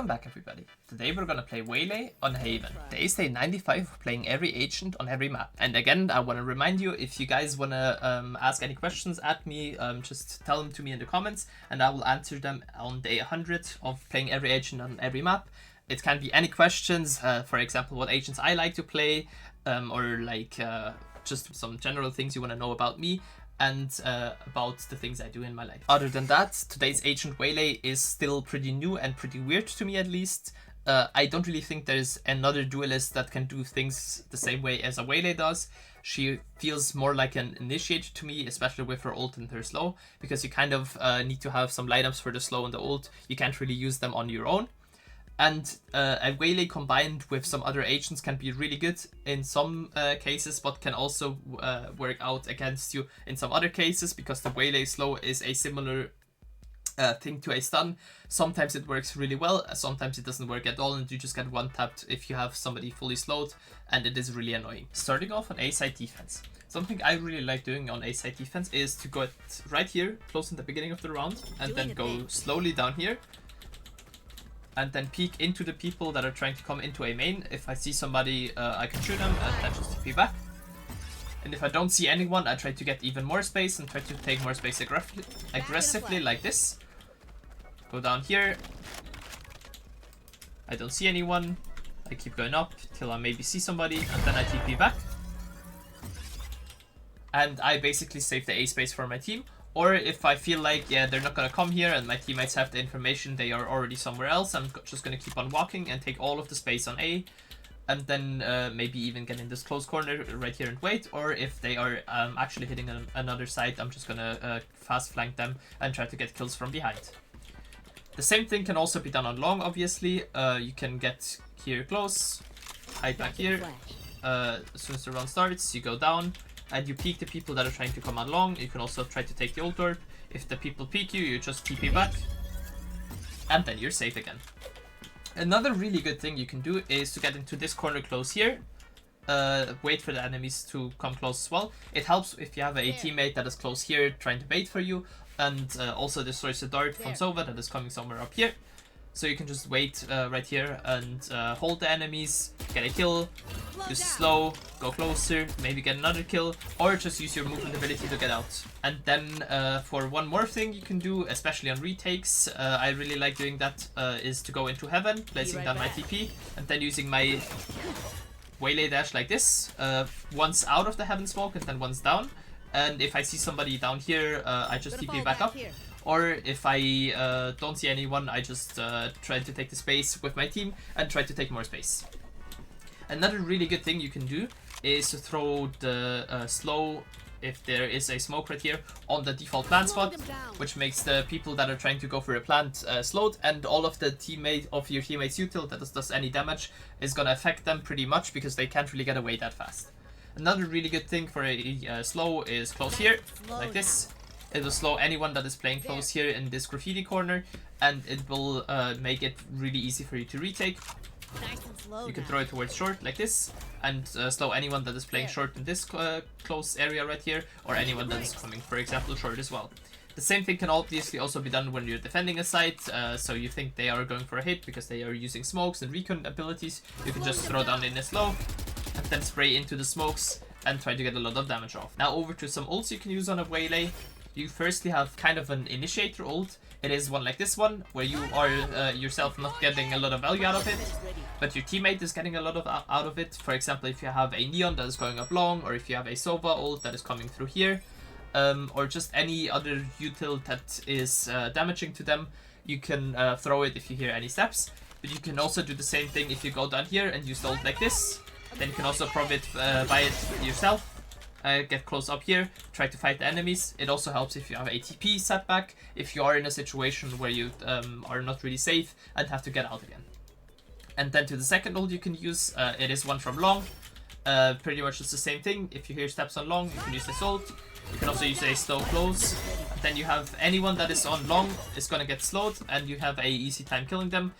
Welcome back everybody. Today we're gonna play Waylay on Haven. Today's day 95 of playing every agent on every map. And again, I wanna remind you, if you guys wanna ask any questions at me, just tell them to me in the comments and I will answer them on day 100 of playing every agent on every map. It can be any questions, for example, what agents I like to play, or like just some general things you wanna know about me, and about the things I do in my life. Other than that, today's agent Waylay is still pretty new and pretty weird to me, at least. I don't really think there's another duelist that can do things the same way as a Waylay does. She feels more like an initiator to me, especially with her ult and her slow, because you kind of need to have some lineups for the slow and the ult. You can't really use them on your own. And a Waylay combined with some other agents can be really good in some cases, but can also work out against you in some other cases, because the Waylay slow is a similar thing to a stun. Sometimes it works really well, sometimes it doesn't work at all, and you just get one tapped if you have somebody fully slowed, and it is really annoying. Starting off on A-side defense. Something I really like doing on A-side defense is to go right here, close in the beginning of the round, and then go slowly down here, and then peek into the people that are trying to come into a main. If I see somebody, I can shoot them and then just TP back. And if I don't see anyone, I try to get even more space and try to take more space aggressively like this. Go down here. I don't see anyone. I keep going up till I maybe see somebody, and then I TP back. And I basically save the A space for my team. Or if I feel like, yeah, they're not gonna come here and my teammates have the information, they are already somewhere else, I'm just gonna keep on walking and take all of the space on A, and then maybe even get in this close corner right here and wait. Or if they are actually hitting another side, I'm just gonna fast flank them and try to get kills from behind. The same thing can also be done on long, obviously. You can get here close, hide back here. As soon as the round starts, you go down, and you peek the people that are trying to come on long. You can also try to take the ult orb. If the people peek you, you just TP back, and then you're safe again. Another really good thing you can do is to get into this corner close here. Wait for the enemies to come close as well. It helps if you have a teammate that is close here trying to bait for you, and also destroys the dart from Sova that is coming somewhere up here. So you can just wait right here and hold the enemies, get a kill, use slow, go closer, maybe get another kill, or just use your movement ability to get out. And then for one more thing you can do, especially on retakes, I really like doing that, is to go into heaven, placing down my TP, and then using my Waylay dash like this, once out of the heaven smoke and then once down. And if I see somebody down here, I just TP back up. Or if I don't see anyone, I just try to take the space with my team and try to take more space. Another really good thing you can do is to throw the slow, if there is a smoke right here, on the default plant spot, which makes the people that are trying to go for a plant slowed, and all of the your teammates util that does any damage is gonna affect them pretty much, because they can't really get away that fast. Another really good thing for a slow is close here, like this. It will slow anyone that is playing close here in this graffiti corner, and it will make it really easy for you to retake. You can throw it towards short like this, and slow anyone that is playing short in this close area right here, or anyone that is coming, for example, short as well. The same thing can obviously also be done when you're defending a site, so you think they are going for a hit because they are using smokes and recon abilities. You can just throw down in a slow, and then spray into the smokes and try to get a lot of damage off. Now over to some ults you can use on a Waylay. You firstly have kind of an initiator ult. It is one like this one, where you are yourself not getting a lot of value out of it, but your teammate is getting a lot of out of it. For example, if you have a Neon that is going up long, or if you have a Sova ult that is coming through here, or just any other util that is damaging to them, you can throw it if you hear any steps. But you can also do the same thing if you go down here and use the ult like this. Then you can also profit by it yourself. Get close up here, try to fight the enemies. It also helps if you have ATP setback, if you are in a situation where you are not really safe and have to get out again. And then to the second ult you can use, it is one from long. Pretty much it's the same thing. If you hear steps on long, you can use this ult. You can also use a slow close. And then you have anyone that is on long is gonna get slowed, and you have a easy time killing them.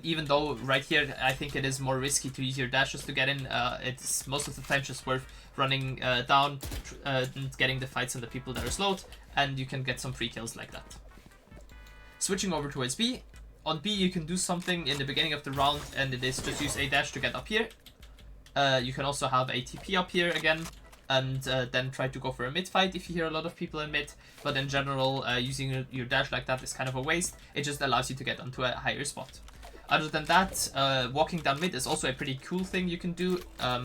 Even though right here I think it is more risky to use your dashes to get in. It's most of the time just worth running down and getting the fights on the people that are slowed, and you can get some free kills like that. Switching over to SB, On B, you can do something in the beginning of the round, and it is just use a dash to get up here. You can also have a TP up here again, and then try to go for a mid fight if you hear a lot of people in mid. But in general, using your dash like that is kind of a waste. It just allows you to get onto a higher spot. Other than that, walking down mid is also a pretty cool thing you can do,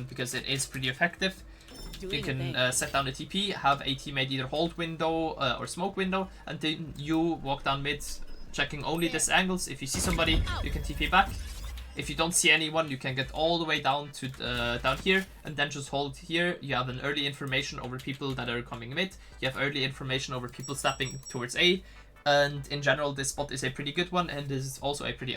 because it is pretty effective. You can set down a TP, have a teammate either hold window or smoke window, and then you walk down mid, checking only these angles. If you see somebody, you can TP back. If you don't see anyone, you can get all the way down to down here, and then just hold here. You have an early information over people that are coming mid. You have early information over people stepping towards A. And in general, this spot is a pretty good one, and this is also a pretty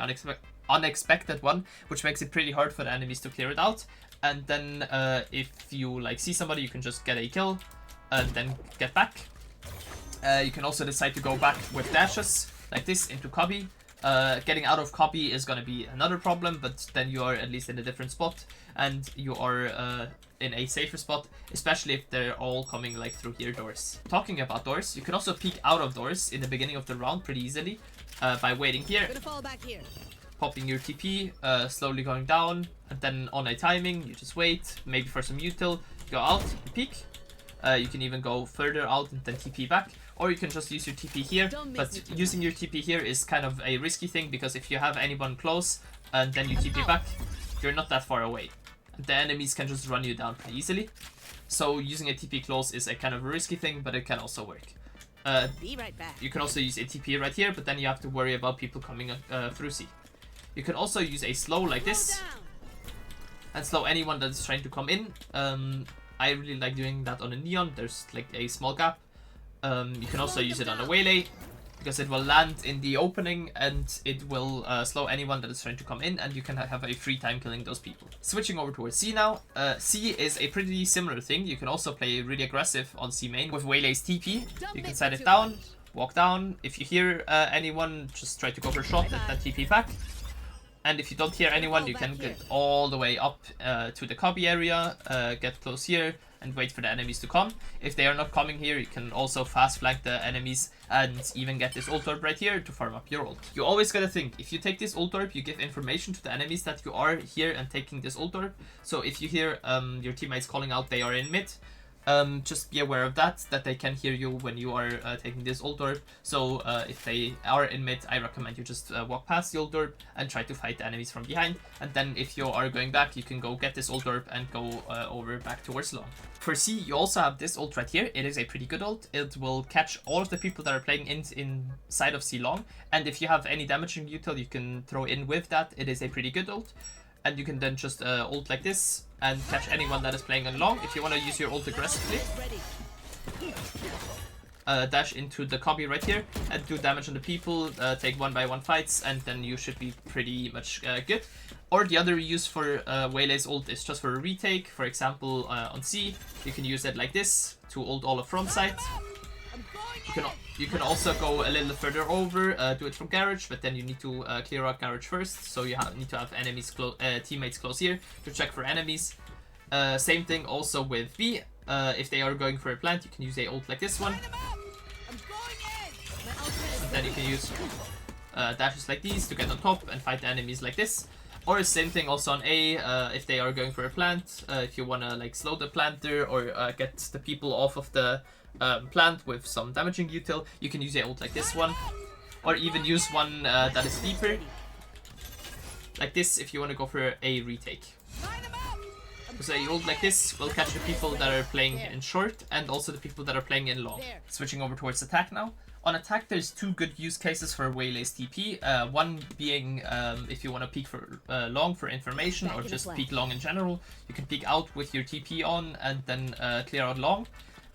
unexpected one, which makes it pretty hard for the enemies to clear it out. And then if you like see somebody, you can just get a kill and then get back. You can also decide to go back with dashes like this into copy. Getting out of copy is going to be another problem, but then you are at least in a different spot, and you are in a safer spot, especially if they're all coming like through here doors. Talking about doors, you can also peek out of doors in the beginning of the round pretty easily by waiting here, popping your TP, slowly going down, and then on a timing, you just wait, maybe for some util, go out and peek. You can even go further out and then TP back, or you can just use your TP here, but using your TP here is kind of a risky thing, because if you have anyone close and then you TP back, you're not that far away. The enemies can just run you down pretty easily. So using a TP close is a kind of a risky thing, but it can also work. Be right back. You can also use a TP right here, but then you have to worry about people coming through C. You can also use a slow like this, and slow anyone that's trying to come in. I really like doing that on a neon. There's like a small gap. You can also use it on a Waylay, because it will land in the opening and it will slow anyone that is trying to come in, and you can have a free time killing those people. Switching over towards C now. C is a pretty similar thing. You can also play really aggressive on C main with Waylay's TP. You can set it down, walk down. If you hear anyone, just try to go for a shot and then TP back. And if you don't hear anyone, you can get all the way up to the copy area, get close here, and wait for the enemies to come. If they are not coming here, you can also fast flank the enemies and even get this ult orb right here to farm up your ult. You always gotta think, if you take this ult orb, you give information to the enemies that you are here and taking this ult orb. So if you hear your teammates calling out they are in mid, just be aware of that they can hear you when you are taking this ult orb. So if they are in mid, I recommend you just walk past the ult orb and try to fight the enemies from behind. And then if you are going back, you can go get this ult orb and go over back towards long. For C, you also have this ult right here. It is a pretty good ult. It will catch all of the people that are playing inside of C long. And if you have any damaging util, you can throw in with that. It is a pretty good ult. And you can then just ult like this and catch anyone that is playing on long. If you want to use your ult aggressively, dash into the copy right here and do damage on the people, take 1-by-1 fights, and then you should be pretty much good. Or the other use for Waylay's ult is just for a retake. For example, on C, you can use it like this to ult all of front side. You can also go a little further over, do it from garage, but then you need to clear out garage first. So you need to have enemies teammates close here to check for enemies. Same thing also with B. If they are going for a plant, you can use a ult like this one. And then you can use dashes like these to get on top and fight the enemies like this. Or same thing also on A, if they are going for a plant, if you wanna like slow the planter or get the people off of the plant with some damaging util, you can use a ult like this one, or even use one that is deeper, like this, if you want to go for a retake. So a ult like this will catch the people that are playing in short and also the people that are playing in long. Switching over towards attack now. On attack, there's two good use cases for Waylay's TP. One being if you want to peek for long for information, or just peek long in general. You can peek out with your TP on and then clear out long.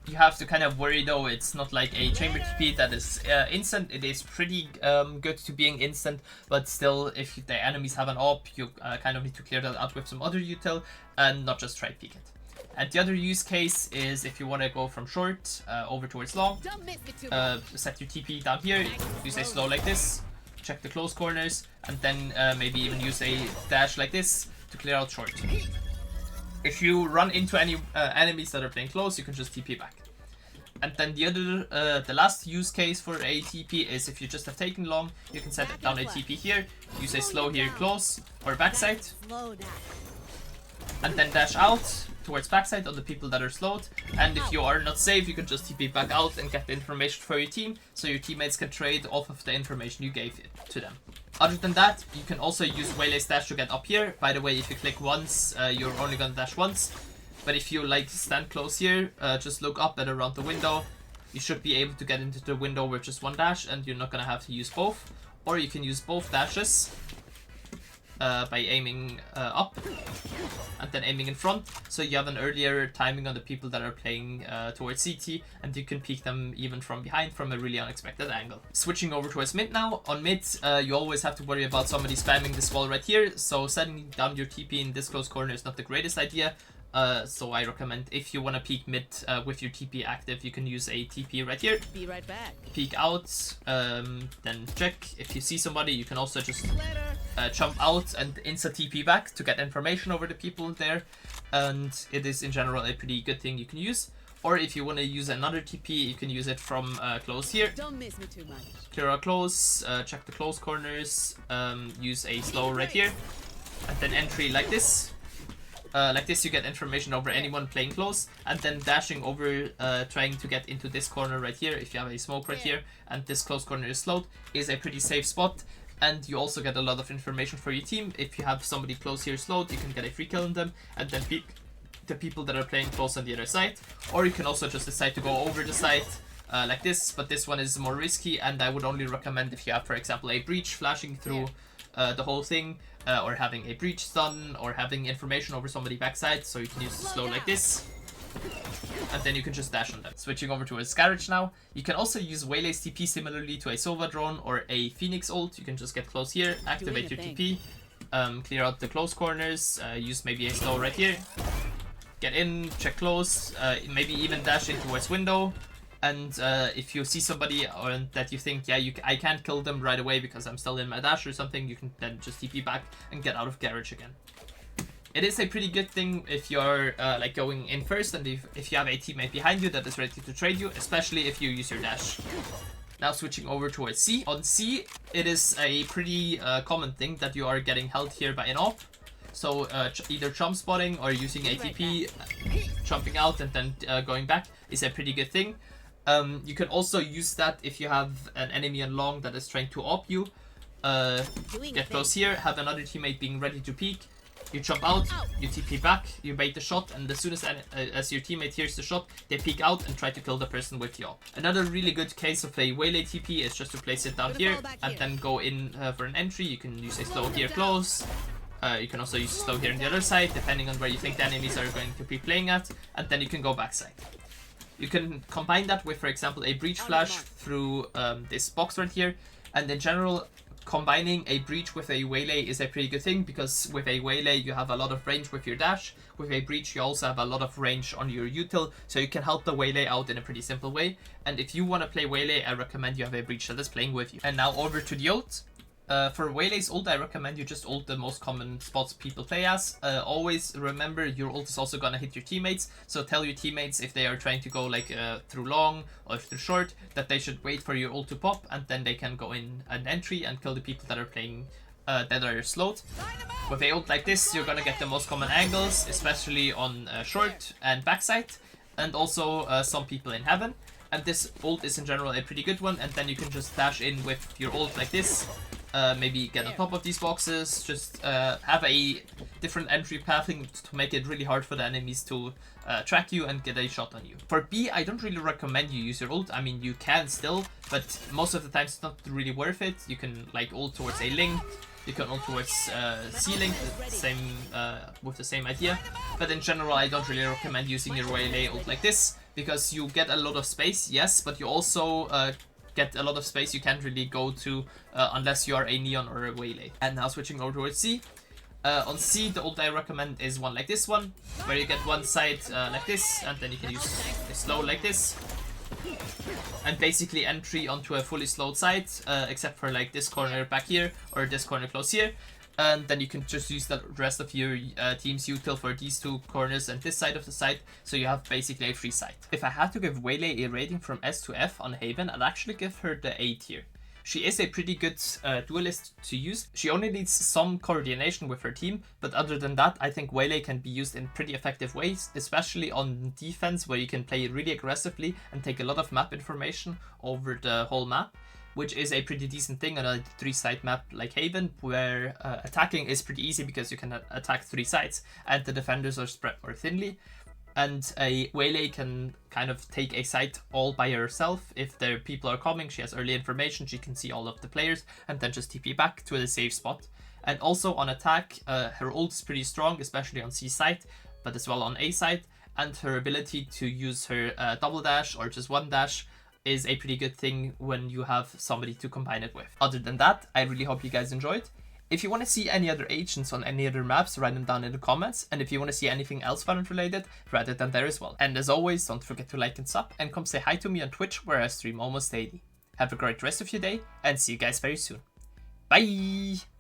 You have to kind of worry though, it's not like a chamber TP that is instant. It is pretty good to being instant, but still, if the enemies have an AWP, you kind of need to clear that out with some other util and not just try to peek it. And the other use case is if you want to go from short over towards long, set your TP down here, use a slow like this, check the close corners, and then maybe even use a dash like this to clear out short. If you run into any enemies that are playing close, you can just TP back. And then the last use case for a TP is if you just have taken long, you can set down a TP here, use a slow here close or backside, and then dash out towards backside on the people that are slowed. And if you are not safe, you can just TP back out and get the information for your team, so your teammates can trade off of the information you gave to them. Other than that, you can also use Waylay's dash to get up here. By the way, if you click once, you're only gonna dash once. But if you like stand close here, just look up and around the window. You should be able to get into the window with just one dash, and you're not gonna have to use both. Or you can use both dashes by aiming up and then aiming in front, so you have an earlier timing on the people that are playing towards CT, and you can peek them even from behind from a really unexpected angle. Switching over towards mid now. On mid, you always have to worry about somebody spamming this wall right here, so setting down your TP in this close corner is not the greatest idea. So I recommend, if you want to peek mid with your TP active, you can use a TP right here. Be right back. Peek out, then check. If you see somebody, you can also just jump out and insta TP back to get information over the people there. And it is in general a pretty good thing you can use. Or if you want to use another TP, you can use it from close here. Don't miss me too much. Clear out close, check the close corners, use a slow right here, and then entry like this. Like this, you get information over anyone playing close, and then dashing over, trying to get into this corner right here. If you have a smoke right here and this close corner is slowed, is a pretty safe spot. And you also get a lot of information for your team. If you have somebody close here slowed, you can get a free kill on them and then peek the people that are playing close on the other side. Or you can also just decide to go over the side like this, but this one is more risky, and I would only recommend if you have, for example, a breach flashing through the whole thing, or having a breach stun, or having information over somebody backside, so you can use the slow like this, and then you can just dash on them. Switching over to a Garage now, you can also use Waylay's TP similarly to a Sova drone or a Phoenix ult. You can just get close here, activate your TP, clear out the close corners, use maybe a slow right here, get in, check close, maybe even dash in towards window. And if you see somebody that you think, yeah, I can't kill them right away because I'm still in my dash or something, you can then just TP back and get out of Garage again. It is a pretty good thing if you're like going in first, and if you have a teammate behind you that is ready to trade you, especially if you use your dash. Now switching over towards C. On C, it is a pretty common thing that you are getting held here by an op. So either jump spotting or using ATP, jumping out and then going back is a pretty good thing. You can also use that if you have an enemy on long that is trying to op you. Get close here, have another teammate being ready to peek. You jump out, you TP back, you bait the shot, and as soon as your teammate hears the shot, they peek out and try to kill the person with you. Another really good case of a Waylay TP is just to place it down here and then go in for an entry. You can use a slow here close. You can also use a slow here on the other side, depending on where you think the enemies are going to be playing at, and then you can go backside. You can combine that with, for example, a breach flash through this box right here, and in general, combining a breach with a Waylay is a pretty good thing, because with a Waylay you have a lot of range with your dash. With a breach you also have a lot of range on your util, so you can help the Waylay out in a pretty simple way. And if you want to play Waylay, I recommend you have a breach that is playing with you. And now over to the ult. For Waylay's ult, I recommend you just ult the most common spots people play as. Always remember your ult is also gonna hit your teammates, so tell your teammates if they are trying to go like through long or through short, that they should wait for your ult to pop, and then they can go in an entry and kill the people that are playing that are slowed. With a ult like this, you're gonna get the most common angles, especially on short and backside, and also some people in heaven. And this ult is in general a pretty good one, and then you can just dash in with your ult like this. Maybe get on top of these boxes, just have a different entry pathing to make it really hard for the enemies to track you and get a shot on you. For B, I don't really recommend you use your ult. I mean, you can still, but most of the time it's not really worth it. You can like ult towards a link, you can ult towards C-link, with the same idea. But in general, I don't really recommend using your Waylay ult like this, because you get a lot of space, yes, but you also get a lot of space you can't really go to unless you are a Neon or a Waylay. And now switching over towards C. On C, the ult I recommend is one like this one, where you get one side like this, and then you can use a slow like this. And basically entry onto a fully slowed side, except for like this corner back here, or this corner close here. And then you can just use the rest of your team's util for these two corners and this side of the site, so you have basically a free site. If I had to give Waylay a rating from S to F on Haven, I'd actually give her the A tier. She is a pretty good duelist to use. She only needs some coordination with her team, but other than that, I think Waylay can be used in pretty effective ways, especially on defense, where you can play really aggressively and take a lot of map information over the whole map, which is a pretty decent thing on a 3-side map like Haven, where attacking is pretty easy because you can attack 3 sides and the defenders are spread more thinly. And a Waylay can kind of take a site all by herself. If their people are coming, she has early information, she can see all of the players and then just TP back to the safe spot. And also on attack, her ult is pretty strong, especially on C side, but as well on A side. And her ability to use her double dash or just one dash is a pretty good thing when you have somebody to combine it with. Other than that, I really hope you guys enjoyed. If you want to see any other agents on any other maps, write them down in the comments. And if you want to see anything else Valorant related, write it down there as well. And as always, don't forget to like and sub, and come say hi to me on Twitch, where I stream almost daily. Have a great rest of your day, and see you guys very soon. Bye!